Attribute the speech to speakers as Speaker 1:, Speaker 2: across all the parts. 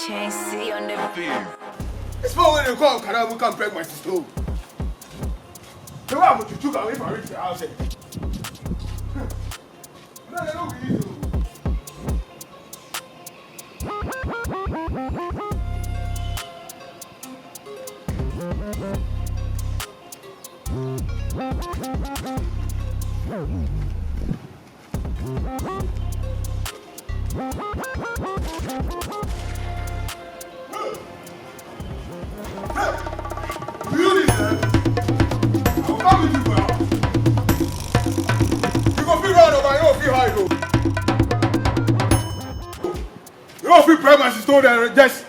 Speaker 1: Chansey on the beat.
Speaker 2: It's for when you come, can I come break my sister? You want to took away from the house? No, no, you don't feel pregnant, told her just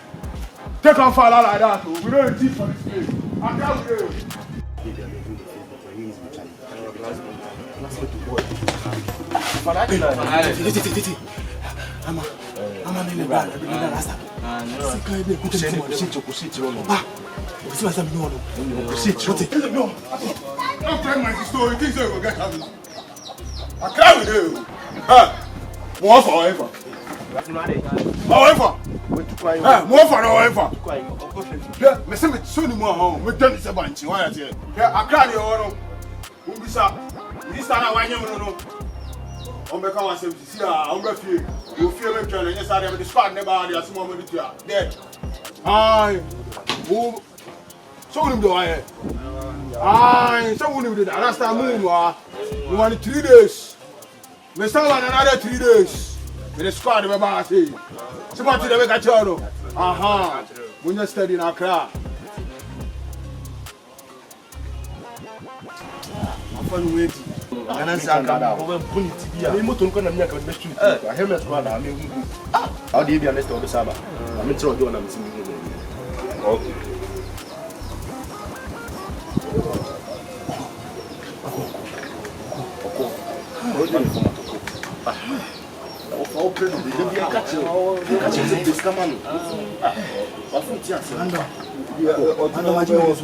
Speaker 2: take on fire like that. We don't need for this place. I can't do it. Don't pregnant, story. Things will get out. I can't do it. More forever. However, more for however. Yeah, me say me so ni mo hon, me tell me say banchi why I say. Yeah, I cry the oro. Umbisa. This time I want you no. On be come say see ah, on be fie. You fie me tell you say the squad never dey asimo me bitu ah. Dead. Ai. Wo so ni do aye. Ai, so we need that last time move ah. We want 3 days. Me say another 3 days. The squad we ba say. Somebody dey make a choro. Aha. When you study in Accra. Afan wait. Ana saka. Oba puni tibia. Me moto nko na me aka be street. I helmet wa na me hu. Ah. How dey be next to Saba. Me tro dey na me timi. Okay. O presidente devia catcher this come on. What for chance? Ando mais ou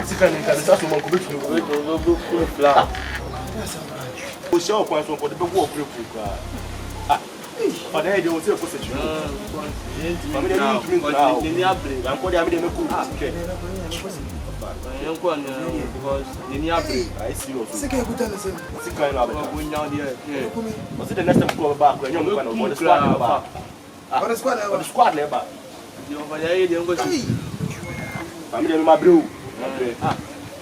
Speaker 2: Se cara nem cara está sumando com bicho no flá. O chão com essa pode pegar o preto, cara. Olha aí, deu você fosse tio. Família não domingo. Nem abre, não pode abrir no cu. Eu quando because nem abre. Aí sim, você quer escutar nessa? Você quer lá, você the next time go back when you go no squad back. The squad back. Eu vai aí, eu gosto. Família me abriu. Ah.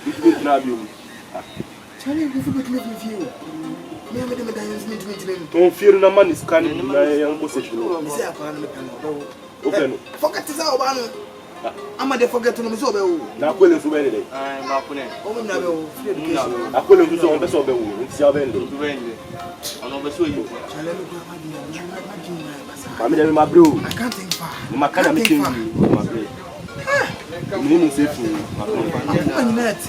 Speaker 2: Isso não abriu. Chale, eu fui para me viu. Me dá confiro na mano scan na eu gosto de novo. Isso é para me canal. Open. Forget isso ao bano. Ama de forget no me so be o. Na kwele so be ni dey. Ah, ma ko ne. O me na be o. Na kwele so on be so be o. Nti ya be ndo. Do be ni. Ono be so yi. Chale me go ma. Family me ma bro. I can't think far. Ma kana me kin. Ma bro. Me no safe. Ma ko. Ma net.